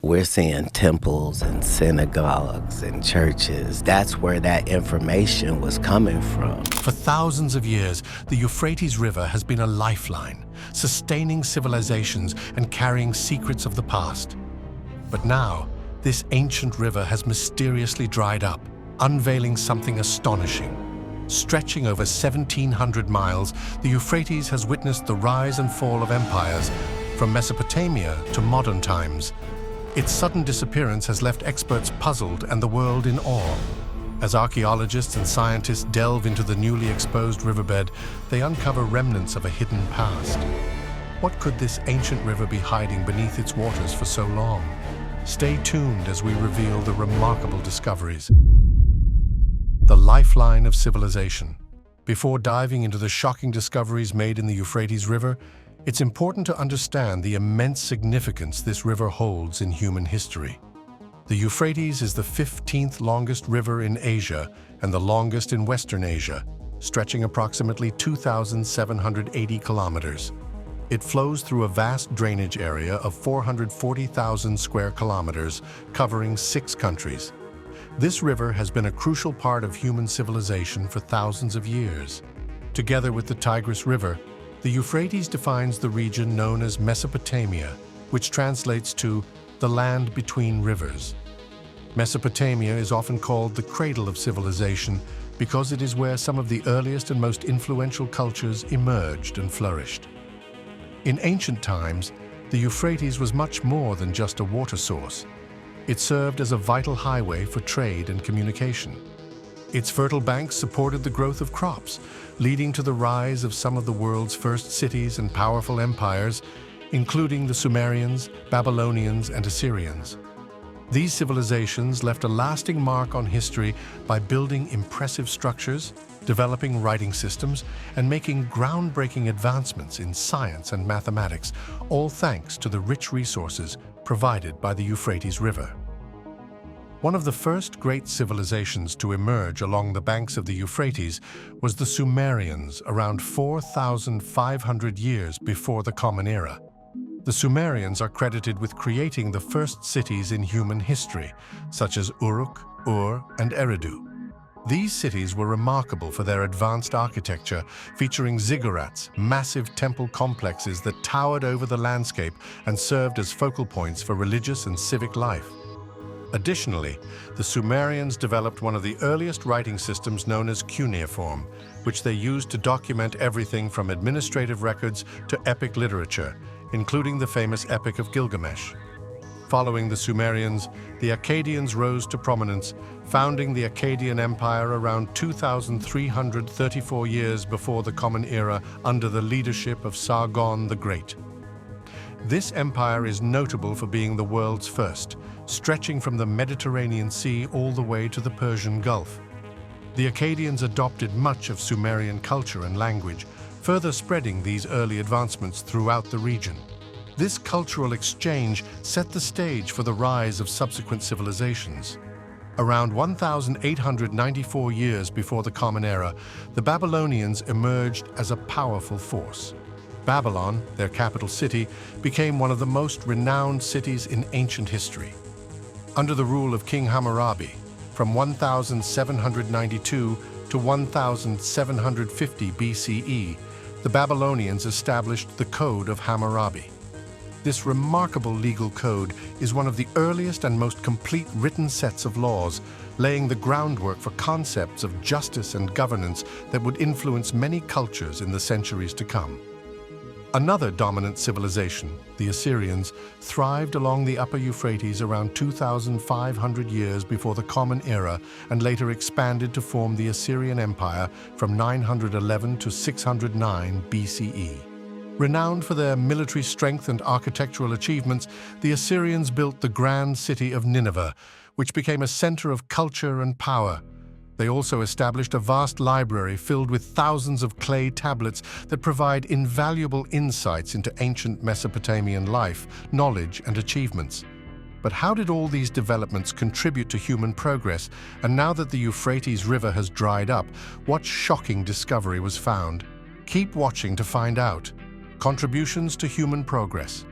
we're seeing temples and synagogues and churches. That's where that information was coming from. For thousands of years, the Euphrates River has been a lifeline, sustaining civilizations and carrying secrets of the past. But now, this ancient river has mysteriously dried up, unveiling something astonishing. Stretching over 1,700 miles, the Euphrates has witnessed the rise and fall of empires, from Mesopotamia to modern times. Its sudden disappearance has left experts puzzled and the world in awe. As archaeologists and scientists delve into the newly exposed riverbed, they uncover remnants of a hidden past. What could this ancient river be hiding beneath its waters for so long? Stay tuned as we reveal the remarkable discoveries. The Lifeline of Civilization. Before diving into the shocking discoveries made in the Euphrates River, it's important to understand the immense significance this river holds in human history. The Euphrates is the 15th longest river in Asia and the longest in Western Asia, stretching approximately 2,780 kilometers. It flows through a vast drainage area of 440,000 square kilometers, covering 6 countries. This river has been a crucial part of human civilization for thousands of years. Together with the Tigris River, the Euphrates defines the region known as Mesopotamia, which translates to the land between rivers. Mesopotamia is often called the cradle of civilization because it is where some of the earliest and most influential cultures emerged and flourished. In ancient times, the Euphrates was much more than just a water source. It served as a vital highway for trade and communication. Its fertile banks supported the growth of crops, leading to the rise of some of the world's first cities and powerful empires, including the Sumerians, Babylonians, and Assyrians. These civilizations left a lasting mark on history by building impressive structures, developing writing systems, and making groundbreaking advancements in science and mathematics, all thanks to the rich resources provided by the Euphrates River. One of the first great civilizations to emerge along the banks of the Euphrates was the Sumerians around 4,500 years before the Common Era. The Sumerians are credited with creating the first cities in human history, such as Uruk, Ur, and Eridu. These cities were remarkable for their advanced architecture, featuring ziggurats, massive temple complexes that towered over the landscape and served as focal points for religious and civic life. Additionally, the Sumerians developed one of the earliest writing systems known as cuneiform, which they used to document everything from administrative records to epic literature, including the famous Epic of Gilgamesh. Following the Sumerians, the Akkadians rose to prominence, founding the Akkadian Empire around 2,334 years before the Common Era under the leadership of Sargon the Great. This empire is notable for being the world's first, stretching from the Mediterranean Sea all the way to the Persian Gulf. The Akkadians adopted much of Sumerian culture and language, further spreading these early advancements throughout the region. This cultural exchange set the stage for the rise of subsequent civilizations. Around 1,894 years before the Common Era, the Babylonians emerged as a powerful force. Babylon, their capital city, became one of the most renowned cities in ancient history. Under the rule of King Hammurabi, from 1792 to 1750 BCE, the Babylonians established the Code of Hammurabi. This remarkable legal code is one of the earliest and most complete written sets of laws, laying the groundwork for concepts of justice and governance that would influence many cultures in the centuries to come. Another dominant civilization, the Assyrians, thrived along the upper Euphrates around 2,500 years before the Common Era and later expanded to form the Assyrian Empire from 911 to 609 BCE. Renowned for their military strength and architectural achievements, the Assyrians built the grand city of Nineveh, which became a center of culture and power. They also established a vast library filled with thousands of clay tablets that provide invaluable insights into ancient Mesopotamian life, knowledge, and achievements. But how did all these developments contribute to human progress? And now that the Euphrates River has dried up, what shocking discovery was found? Keep watching to find out. Contributions to human progress.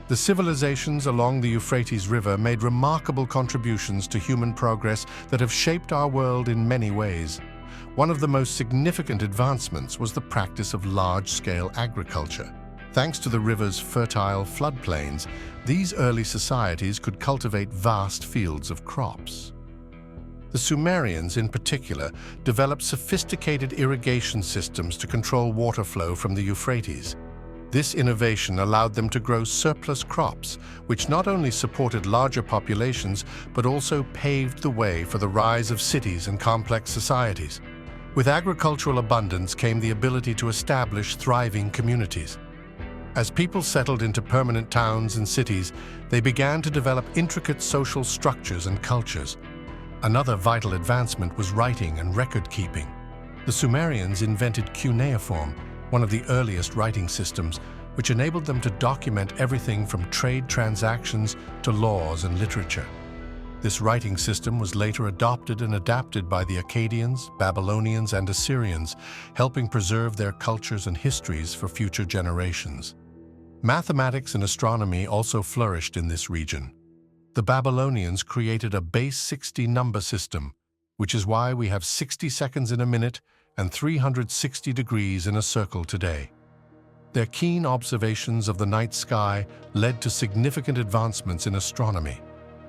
The civilizations along the Euphrates River made remarkable contributions to human progress that have shaped our world in many ways. One of the most significant advancements was the practice of large-scale agriculture. Thanks to the river's fertile floodplains, these early societies could cultivate vast fields of crops. The Sumerians, in particular, developed sophisticated irrigation systems to control water flow from the Euphrates. This innovation allowed them to grow surplus crops, which not only supported larger populations, but also paved the way for the rise of cities and complex societies. With agricultural abundance came the ability to establish thriving communities. As people settled into permanent towns and cities, they began to develop intricate social structures and cultures. Another vital advancement was writing and record-keeping. The Sumerians invented cuneiform, one of the earliest writing systems, which enabled them to document everything from trade transactions to laws and literature. This writing system was later adopted and adapted by the Akkadians, Babylonians, and Assyrians, helping preserve their cultures and histories for future generations. Mathematics and astronomy also flourished in this region. The Babylonians created a base 60 number system, which is why we have 60 seconds in a minute and 360 degrees in a circle today. Their keen observations of the night sky led to significant advancements in astronomy.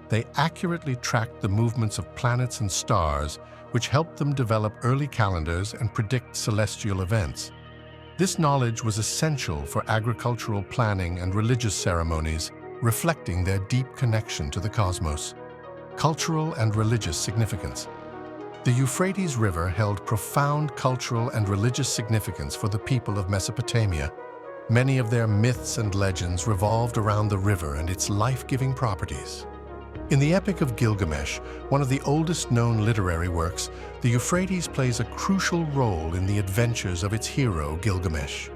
They accurately tracked the movements of planets and stars, which helped them develop early calendars and predict celestial events. This knowledge was essential for agricultural planning and religious ceremonies, reflecting their deep connection to the cosmos. Cultural and religious significance. The Euphrates River held profound cultural and religious significance for the people of Mesopotamia. Many of their myths and legends revolved around the river and its life-giving properties. In the Epic of Gilgamesh, one of the oldest known literary works, the Euphrates plays a crucial role in the adventures of its hero, Gilgamesh.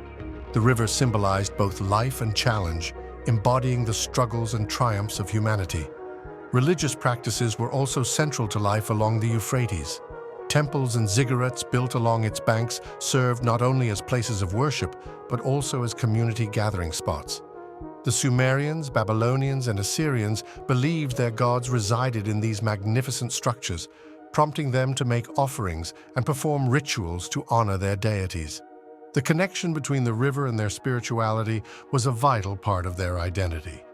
The river symbolized both life and challenge, embodying the struggles and triumphs of humanity. Religious practices were also central to life along the Euphrates. Temples and ziggurats built along its banks served not only as places of worship, but also as community gathering spots. The Sumerians, Babylonians, and Assyrians believed their gods resided in these magnificent structures, prompting them to make offerings and perform rituals to honor their deities. The connection between the river and their spirituality was a vital part of their identity.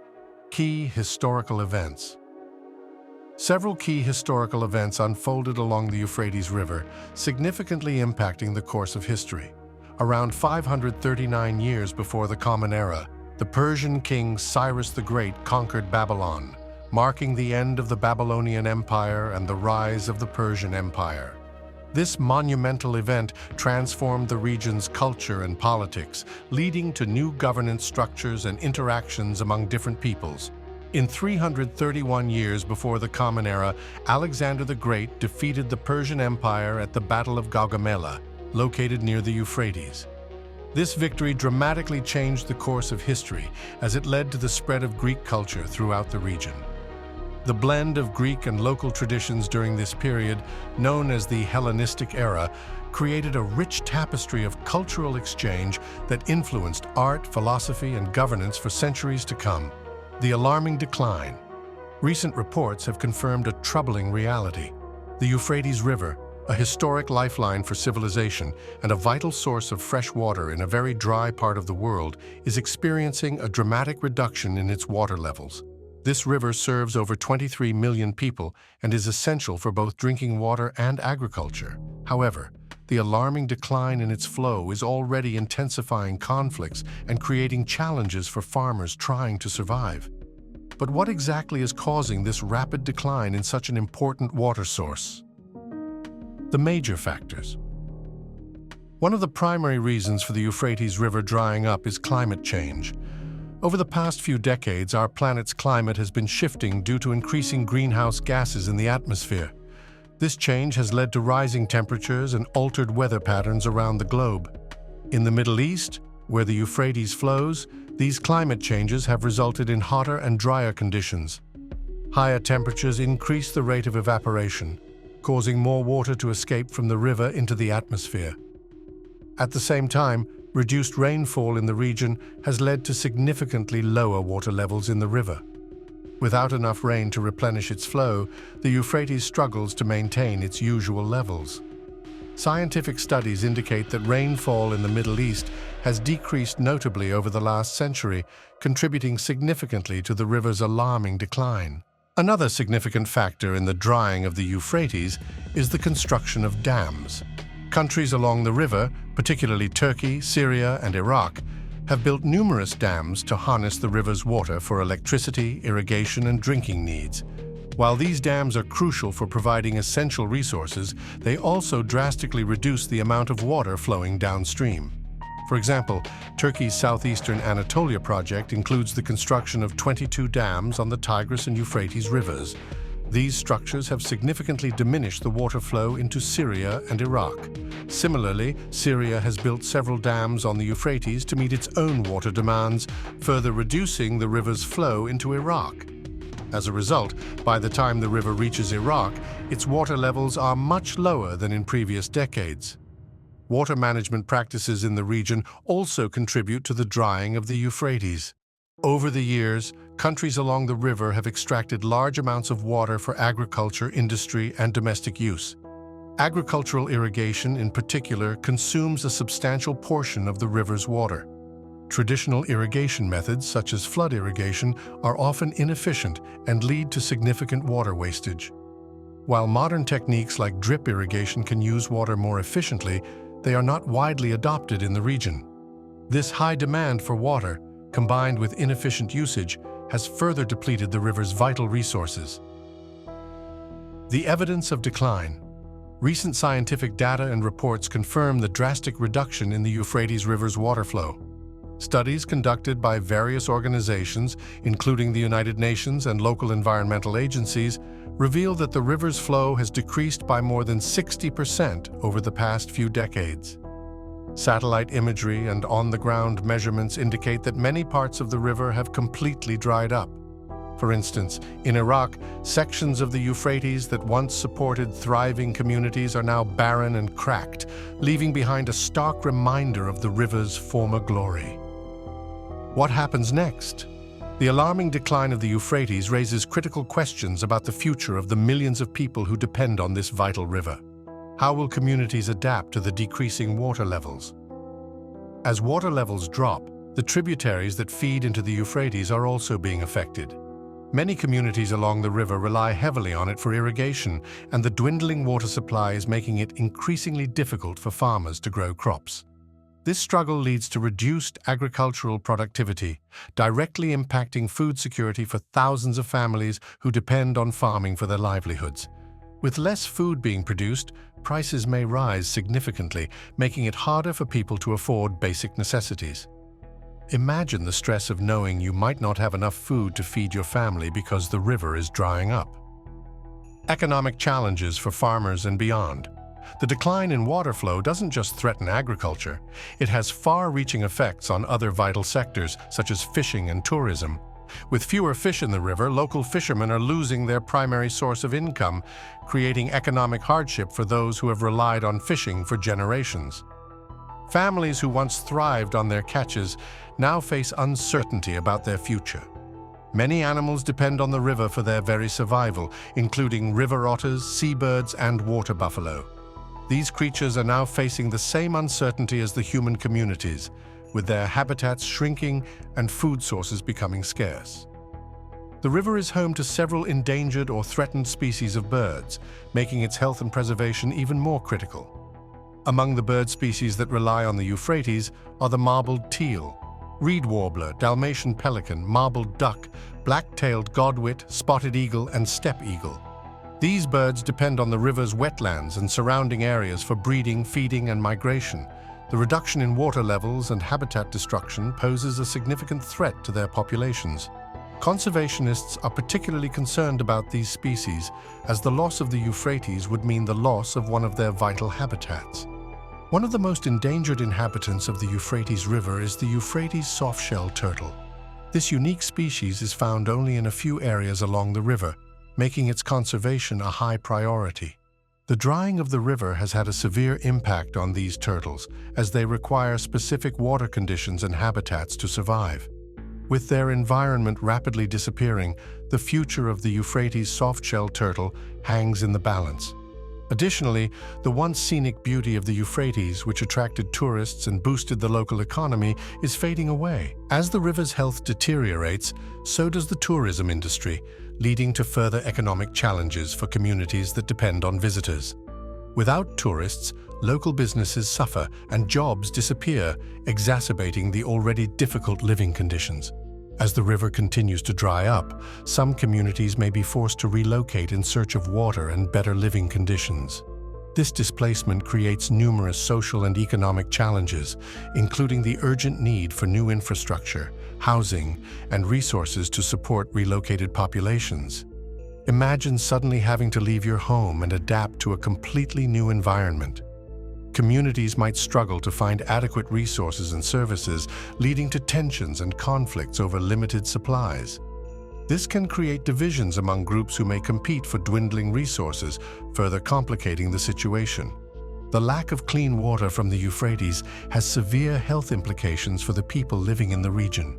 Key historical events. Several key historical events unfolded along the Euphrates River, significantly impacting the course of history. Around 539 years before the Common Era, the Persian king Cyrus the Great conquered Babylon, marking the end of the Babylonian Empire and the rise of the Persian Empire. This monumental event transformed the region's culture and politics, leading to new governance structures and interactions among different peoples. In 331 years before the Common Era, Alexander the Great defeated the Persian Empire at the Battle of Gaugamela, located near the Euphrates. This victory dramatically changed the course of history as it led to the spread of Greek culture throughout the region. The blend of Greek and local traditions during this period, known as the Hellenistic era, created a rich tapestry of cultural exchange that influenced art, philosophy, and governance for centuries to come. The alarming decline. Recent reports have confirmed a troubling reality. The Euphrates River, a historic lifeline for civilization and a vital source of fresh water in a very dry part of the world, is experiencing a dramatic reduction in its water levels. This river serves over 23 million people and is essential for both drinking water and agriculture. However, the alarming decline in its flow is already intensifying conflicts and creating challenges for farmers trying to survive. But what exactly is causing this rapid decline in such an important water source? The major factors. One of the primary reasons for the Euphrates River drying up is climate change. Over the past few decades, our planet's climate has been shifting due to increasing greenhouse gases in the atmosphere. This change has led to rising temperatures and altered weather patterns around the globe. In the Middle East, where the Euphrates flows, these climate changes have resulted in hotter and drier conditions. Higher temperatures increase the rate of evaporation, causing more water to escape from the river into the atmosphere. At the same time, reduced rainfall in the region has led to significantly lower water levels in the river. Without enough rain to replenish its flow, the Euphrates struggles to maintain its usual levels. Scientific studies indicate that rainfall in the Middle East has decreased notably over the last century, contributing significantly to the river's alarming decline. Another significant factor in the drying of the Euphrates is the construction of dams. Countries along the river, particularly Turkey, Syria, and Iraq, have built numerous dams to harness the river's water for electricity, irrigation, and drinking needs. While these dams are crucial for providing essential resources, they also drastically reduce the amount of water flowing downstream. For example, Turkey's southeastern Anatolia project includes the construction of 22 dams on the Tigris and Euphrates rivers. These structures have significantly diminished the water flow into Syria and Iraq. Similarly, Syria has built several dams on the Euphrates to meet its own water demands, further reducing the river's flow into Iraq. As a result, by the time the river reaches Iraq, its water levels are much lower than in previous decades. Water management practices in the region also contribute to the drying of the Euphrates. Over the years, countries along the river have extracted large amounts of water for agriculture, industry, and domestic use. Agricultural irrigation, in particular, consumes a substantial portion of the river's water. Traditional irrigation methods, such as flood irrigation, are often inefficient and lead to significant water wastage. While modern techniques like drip irrigation can use water more efficiently, they are not widely adopted in the region. This high demand for water, combined with inefficient usage, has further depleted the river's vital resources. The evidence of decline. Recent scientific data and reports confirm the drastic reduction in the Euphrates River's water flow. Studies conducted by various organizations, including the United Nations and local environmental agencies, reveal that the river's flow has decreased by more than 60% over the past few decades. Satellite imagery and on-the-ground measurements indicate that many parts of the river have completely dried up. For instance, in Iraq, sections of the Euphrates that once supported thriving communities are now barren and cracked, leaving behind a stark reminder of the river's former glory. What happens next? The alarming decline of the Euphrates raises critical questions about the future of the millions of people who depend on this vital river. How will communities adapt to the decreasing water levels? As water levels drop, the tributaries that feed into the Euphrates are also being affected. Many communities along the river rely heavily on it for irrigation, and the dwindling water supply is making it increasingly difficult for farmers to grow crops. This struggle leads to reduced agricultural productivity, directly impacting food security for thousands of families who depend on farming for their livelihoods. With less food being produced, prices may rise significantly, making it harder for people to afford basic necessities. Imagine the stress of knowing you might not have enough food to feed your family because the river is drying up. Economic challenges for farmers and beyond. The decline in water flow doesn't just threaten agriculture, it has far-reaching effects on other vital sectors, such as fishing and tourism. With fewer fish in the river, local fishermen are losing their primary source of income, creating economic hardship for those who have relied on fishing for generations. Families who once thrived on their catches now face uncertainty about their future. Many animals depend on the river for their very survival, including river otters, seabirds, and water buffalo. These creatures are now facing the same uncertainty as the human communities, with their habitats shrinking and food sources becoming scarce. The river is home to several endangered or threatened species of birds, making its health and preservation even more critical. Among the bird species that rely on the Euphrates are the marbled teal, reed warbler, Dalmatian pelican, marbled duck, black-tailed godwit, spotted eagle, and steppe eagle. These birds depend on the river's wetlands and surrounding areas for breeding, feeding, and migration. The reduction in water levels and habitat destruction poses a significant threat to their populations. Conservationists are particularly concerned about these species, as the loss of the Euphrates would mean the loss of one of their vital habitats. One of the most endangered inhabitants of the Euphrates River is the Euphrates softshell turtle. This unique species is found only in a few areas along the river, making its conservation a high priority. The drying of the river has had a severe impact on these turtles, as they require specific water conditions and habitats to survive. With their environment rapidly disappearing, the future of the Euphrates soft-shell turtle hangs in the balance. Additionally, the once scenic beauty of the Euphrates, which attracted tourists and boosted the local economy, is fading away. As the river's health deteriorates, so does the tourism industry, leading to further economic challenges for communities that depend on visitors. Without tourists, local businesses suffer and jobs disappear, exacerbating the already difficult living conditions. As the river continues to dry up, some communities may be forced to relocate in search of water and better living conditions. This displacement creates numerous social and economic challenges, including the urgent need for new infrastructure, housing, and resources to support relocated populations. Imagine suddenly having to leave your home and adapt to a completely new environment. Communities might struggle to find adequate resources and services, leading to tensions and conflicts over limited supplies. This can create divisions among groups who may compete for dwindling resources, further complicating the situation. The lack of clean water from the Euphrates has severe health implications for the people living in the region.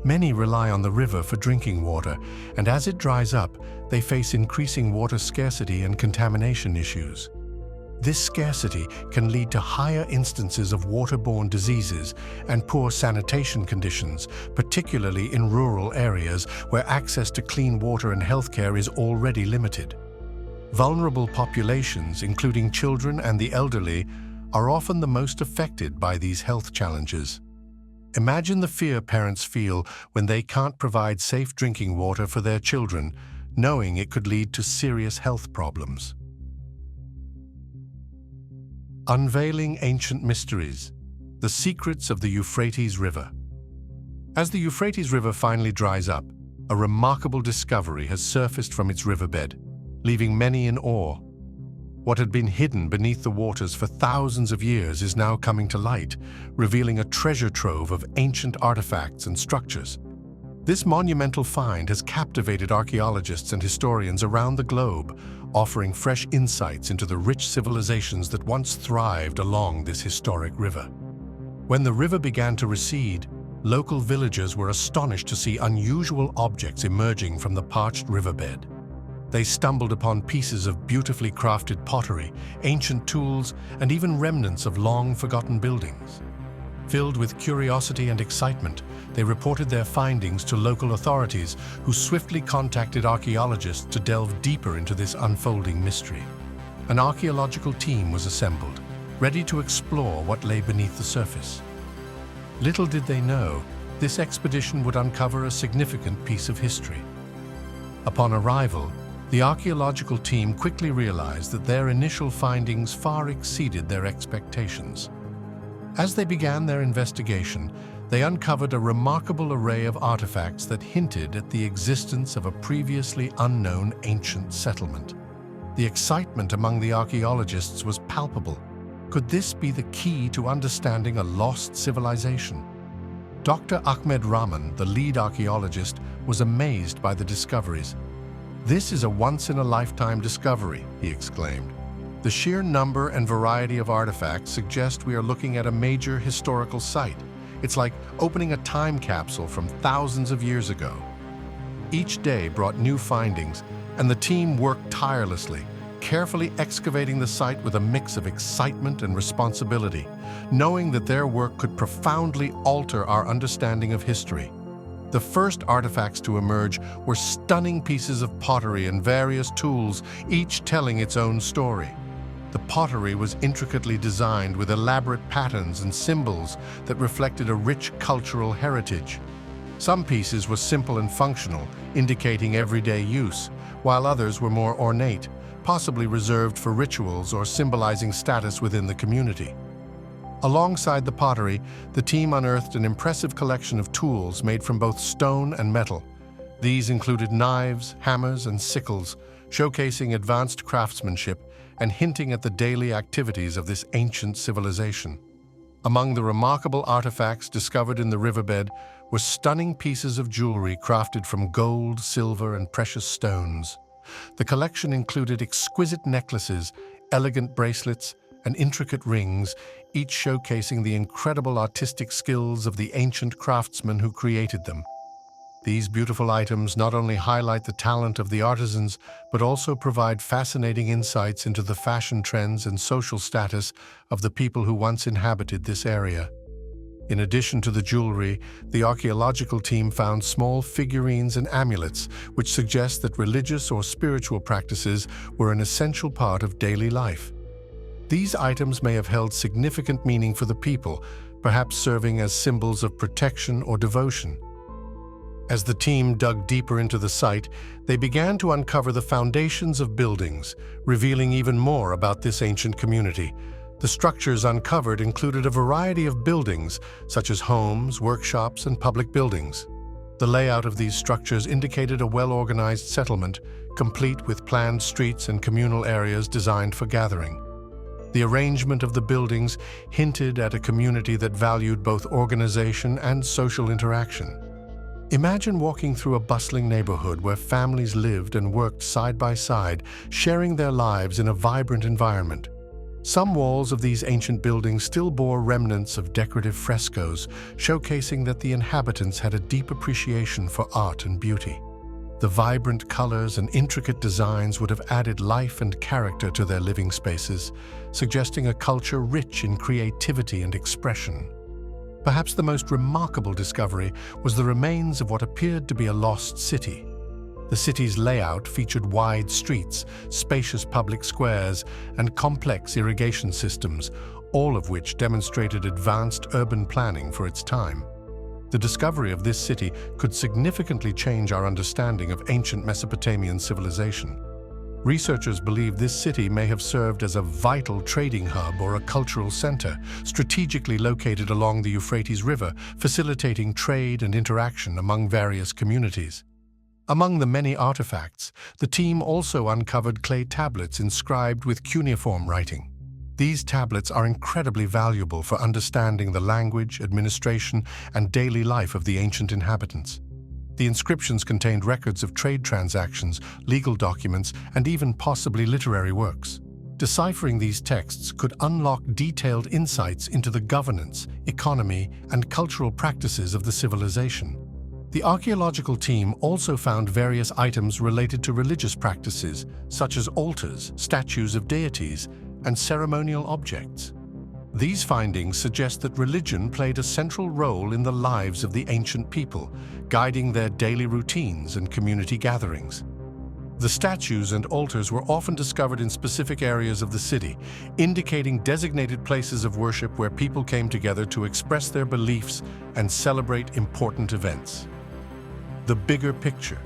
Many rely on the river for drinking water, and as it dries up, they face increasing water scarcity and contamination issues. This scarcity can lead to higher instances of waterborne diseases and poor sanitation conditions, particularly in rural areas where access to clean water and healthcare is already limited. Vulnerable populations, including children and the elderly, are often the most affected by these health challenges. Imagine the fear parents feel when they can't provide safe drinking water for their children, knowing it could lead to serious health problems. Unveiling Ancient Mysteries: The Secrets of the Euphrates River. As the Euphrates River finally dries up, a remarkable discovery has surfaced from its riverbed, leaving many in awe. What had been hidden beneath the waters for thousands of years is now coming to light, revealing a treasure trove of ancient artifacts and structures. This monumental find has captivated archaeologists and historians around the globe, offering fresh insights into the rich civilizations that once thrived along this historic river. When the river began to recede, local villagers were astonished to see unusual objects emerging from the parched riverbed. They stumbled upon pieces of beautifully crafted pottery, ancient tools, and even remnants of long-forgotten buildings. Filled with curiosity and excitement, they reported their findings to local authorities, who swiftly contacted archaeologists to delve deeper into this unfolding mystery. An archaeological team was assembled, ready to explore what lay beneath the surface. Little did they know, this expedition would uncover a significant piece of history. Upon arrival, the archaeological team quickly realized that their initial findings far exceeded their expectations. As they began their investigation, they uncovered a remarkable array of artifacts that hinted at the existence of a previously unknown ancient settlement. The excitement among the archaeologists was palpable. Could this be the key to understanding a lost civilization? Dr. Ahmed Rahman, the lead archaeologist, was amazed by the discoveries. "This is a once-in-a-lifetime discovery," he exclaimed. The sheer number and variety of artifacts suggest we are looking at a major historical site. It's like opening a time capsule from thousands of years ago. Each day brought new findings, and the team worked tirelessly, carefully excavating the site with a mix of excitement and responsibility, knowing that their work could profoundly alter our understanding of history. The first artifacts to emerge were stunning pieces of pottery and various tools, each telling its own story. The pottery was intricately designed with elaborate patterns and symbols that reflected a rich cultural heritage. Some pieces were simple and functional, indicating everyday use, while others were more ornate, possibly reserved for rituals or symbolizing status within the community. Alongside the pottery, the team unearthed an impressive collection of tools made from both stone and metal. These included knives, hammers, and sickles, showcasing advanced craftsmanship and hinting at the daily activities of this ancient civilization. Among the remarkable artifacts discovered in the riverbed were stunning pieces of jewelry crafted from gold, silver, and precious stones. The collection included exquisite necklaces, elegant bracelets, and intricate rings, each showcasing the incredible artistic skills of the ancient craftsmen who created them. These beautiful items not only highlight the talent of the artisans, but also provide fascinating insights into the fashion trends and social status of the people who once inhabited this area. In addition to the jewelry, the archaeological team found small figurines and amulets, which suggest that religious or spiritual practices were an essential part of daily life. These items may have held significant meaning for the people, perhaps serving as symbols of protection or devotion. As the team dug deeper into the site, they began to uncover the foundations of buildings, revealing even more about this ancient community. The structures uncovered included a variety of buildings, such as homes, workshops, and public buildings. The layout of these structures indicated a well-organized settlement, complete with planned streets and communal areas designed for gathering. The arrangement of the buildings hinted at a community that valued both organization and social interaction. Imagine walking through a bustling neighborhood where families lived and worked side by side, sharing their lives in a vibrant environment. Some walls of these ancient buildings still bore remnants of decorative frescoes, showcasing that the inhabitants had a deep appreciation for art and beauty. The vibrant colors and intricate designs would have added life and character to their living spaces, suggesting a culture rich in creativity and expression. Perhaps the most remarkable discovery was the remains of what appeared to be a lost city. The city's layout featured wide streets, spacious public squares, and complex irrigation systems, all of which demonstrated advanced urban planning for its time. The discovery of this city could significantly change our understanding of ancient Mesopotamian civilization. Researchers believe this city may have served as a vital trading hub or a cultural center, strategically located along the Euphrates River, facilitating trade and interaction among various communities. Among the many artifacts, the team also uncovered clay tablets inscribed with cuneiform writing. These tablets are incredibly valuable for understanding the language, administration, and daily life of the ancient inhabitants. The inscriptions contained records of trade transactions, legal documents, and even possibly literary works. Deciphering these texts could unlock detailed insights into the governance, economy, and cultural practices of the civilization. The archaeological team also found various items related to religious practices, such as altars, statues of deities, and ceremonial objects. These findings suggest that religion played a central role in the lives of the ancient people, guiding their daily routines and community gatherings. The statues and altars were often discovered in specific areas of the city, indicating designated places of worship where people came together to express their beliefs and celebrate important events. The bigger picture.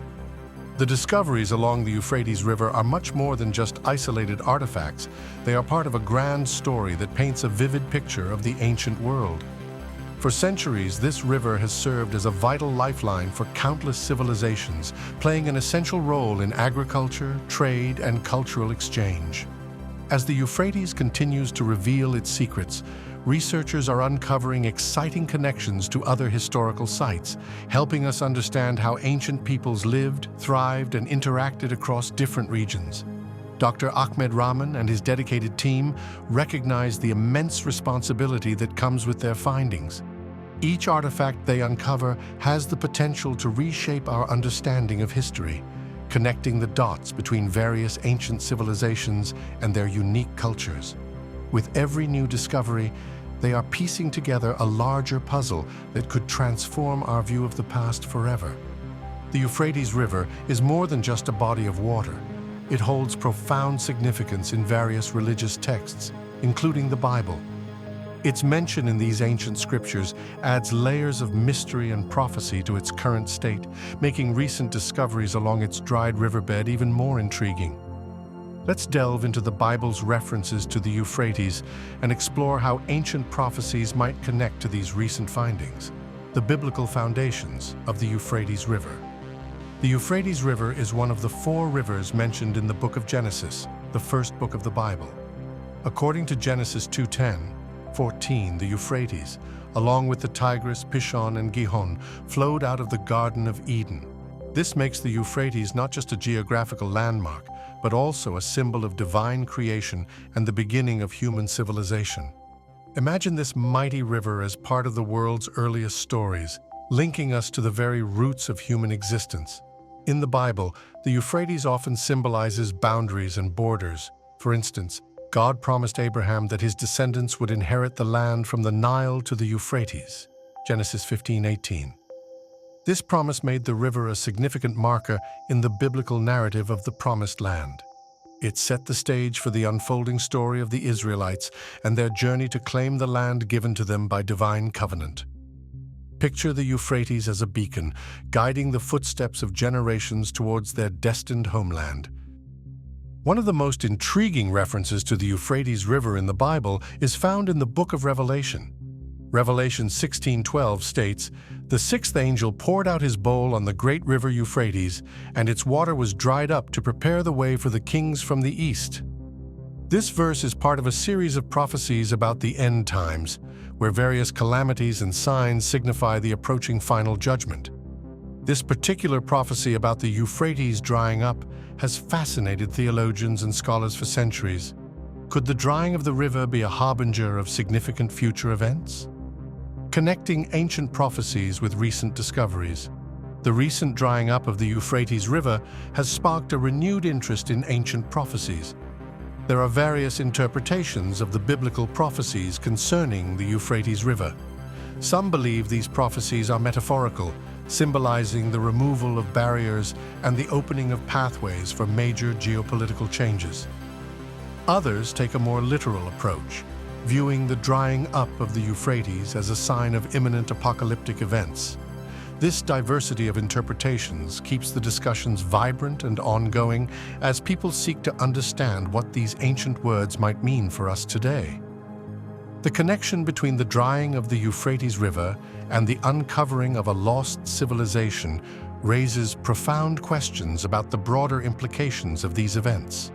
The discoveries along the Euphrates River are much more than just isolated artifacts. They are part of a grand story that paints a vivid picture of the ancient world. For centuries, this river has served as a vital lifeline for countless civilizations, playing an essential role in agriculture, trade, and cultural exchange. As the Euphrates continues to reveal its secrets, researchers are uncovering exciting connections to other historical sites, helping us understand how ancient peoples lived, thrived, and interacted across different regions. Dr. Ahmed Rahman and his dedicated team recognize the immense responsibility that comes with their findings. Each artifact they uncover has the potential to reshape our understanding of history, connecting the dots between various ancient civilizations and their unique cultures. With every new discovery, they are piecing together a larger puzzle that could transform our view of the past forever. The Euphrates River is more than just a body of water. It holds profound significance in various religious texts, including the Bible. Its mention in these ancient scriptures adds layers of mystery and prophecy to its current state, making recent discoveries along its dried riverbed even more intriguing. Let's delve into the Bible's references to the Euphrates and explore how ancient prophecies might connect to these recent findings. The biblical foundations of the Euphrates River. The Euphrates River is one of the 4 rivers mentioned in the book of Genesis, the first book of the Bible. According to Genesis 2:10-14, the Euphrates, along with the Tigris, Pishon, and Gihon, flowed out of the Garden of Eden. This makes the Euphrates not just a geographical landmark, but also a symbol of divine creation and the beginning of human civilization. Imagine this mighty river as part of the world's earliest stories, linking us to the very roots of human existence. In the Bible, the Euphrates often symbolizes boundaries and borders. For instance, God promised Abraham that his descendants would inherit the land from the Nile to the Euphrates. Genesis 15:18. This promise made the river a significant marker in the biblical narrative of the Promised Land. It set the stage for the unfolding story of the Israelites and their journey to claim the land given to them by divine covenant. Picture the Euphrates as a beacon, guiding the footsteps of generations towards their destined homeland. One of the most intriguing references to the Euphrates River in the Bible is found in the book of Revelation. Revelation 16:12 states, "The sixth angel poured out his bowl on the great river Euphrates, and its water was dried up to prepare the way for the kings from the east." This verse is part of a series of prophecies about the end times, where various calamities and signs signify the approaching final judgment. This particular prophecy about the Euphrates drying up has fascinated theologians and scholars for centuries. Could the drying of the river be a harbinger of significant future events? Connecting ancient prophecies with recent discoveries, the recent drying up of the Euphrates River has sparked a renewed interest in ancient prophecies. There are various interpretations of the biblical prophecies concerning the Euphrates River. Some believe these prophecies are metaphorical, symbolizing the removal of barriers and the opening of pathways for major geopolitical changes. Others take a more literal approach, viewing the drying up of the Euphrates as a sign of imminent apocalyptic events. This diversity of interpretations keeps the discussions vibrant and ongoing as people seek to understand what these ancient words might mean for us today. The connection between the drying of the Euphrates River and the uncovering of a lost civilization raises profound questions about the broader implications of these events.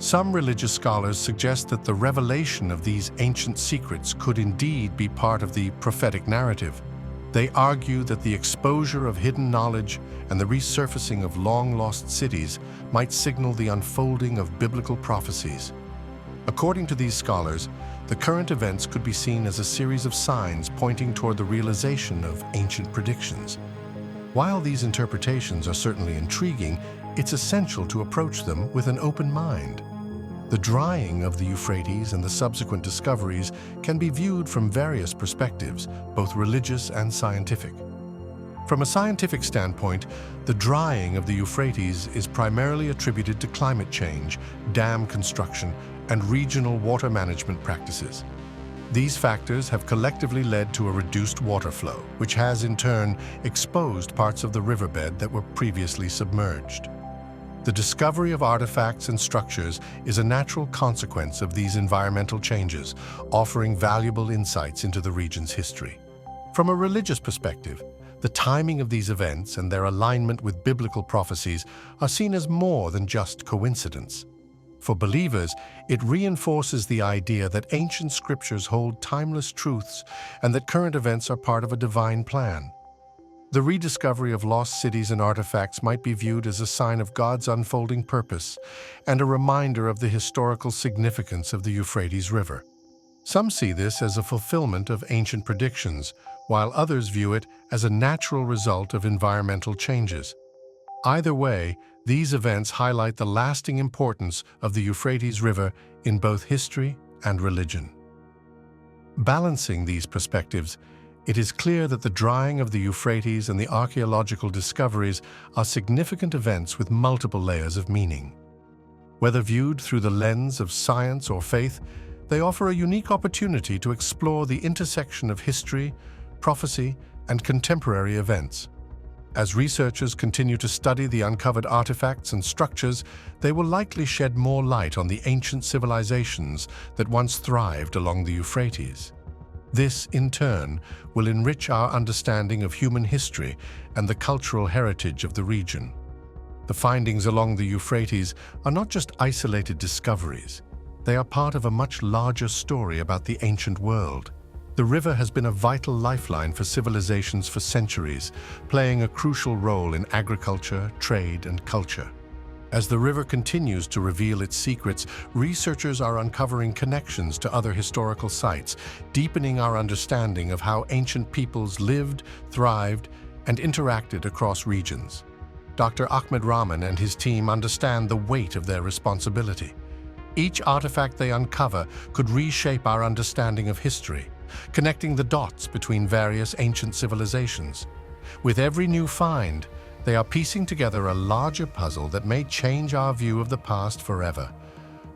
Some religious scholars suggest that the revelation of these ancient secrets could indeed be part of the prophetic narrative. They argue that the exposure of hidden knowledge and the resurfacing of long-lost cities might signal the unfolding of biblical prophecies. According to these scholars, the current events could be seen as a series of signs pointing toward the realization of ancient predictions. While these interpretations are certainly intriguing, it's essential to approach them with an open mind. The drying of the Euphrates and the subsequent discoveries can be viewed from various perspectives, both religious and scientific. From a scientific standpoint, the drying of the Euphrates is primarily attributed to climate change, dam construction, and regional water management practices. These factors have collectively led to a reduced water flow, which has in turn exposed parts of the riverbed that were previously submerged. The discovery of artifacts and structures is a natural consequence of these environmental changes, offering valuable insights into the region's history. From a religious perspective, the timing of these events and their alignment with biblical prophecies are seen as more than just coincidence. For believers, it reinforces the idea that ancient scriptures hold timeless truths and that current events are part of a divine plan. The rediscovery of lost cities and artifacts might be viewed as a sign of God's unfolding purpose and a reminder of the historical significance of the Euphrates River. Some see this as a fulfillment of ancient predictions, while others view it as a natural result of environmental changes. Either way, these events highlight the lasting importance of the Euphrates River in both history and religion. Balancing these perspectives, it is clear that the drying of the Euphrates and the archaeological discoveries are significant events with multiple layers of meaning. Whether viewed through the lens of science or faith, they offer a unique opportunity to explore the intersection of history, prophecy, and contemporary events. As researchers continue to study the uncovered artifacts and structures, they will likely shed more light on the ancient civilizations that once thrived along the Euphrates. This, in turn, will enrich our understanding of human history and the cultural heritage of the region. The findings along the Euphrates are not just isolated discoveries. They are part of a much larger story about the ancient world. The river has been a vital lifeline for civilizations for centuries, playing a crucial role in agriculture, trade, and culture. As the river continues to reveal its secrets, researchers are uncovering connections to other historical sites, deepening our understanding of how ancient peoples lived, thrived, and interacted across regions. Dr. Ahmed Rahman and his team understand the weight of their responsibility. Each artifact they uncover could reshape our understanding of history, connecting the dots between various ancient civilizations. With every new find, they are piecing together a larger puzzle that may change our view of the past forever.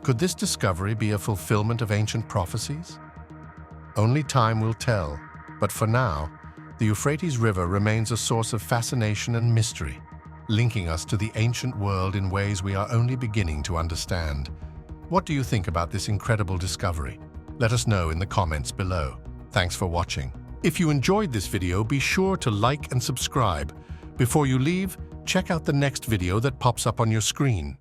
Could this discovery be a fulfillment of ancient prophecies? Only time will tell, but for now, the Euphrates River remains a source of fascination and mystery, linking us to the ancient world in ways we are only beginning to understand. What do you think about this incredible discovery? Let us know in the comments below. Thanks for watching. If you enjoyed this video, be sure to like and subscribe. Before you leave, check out the next video that pops up on your screen.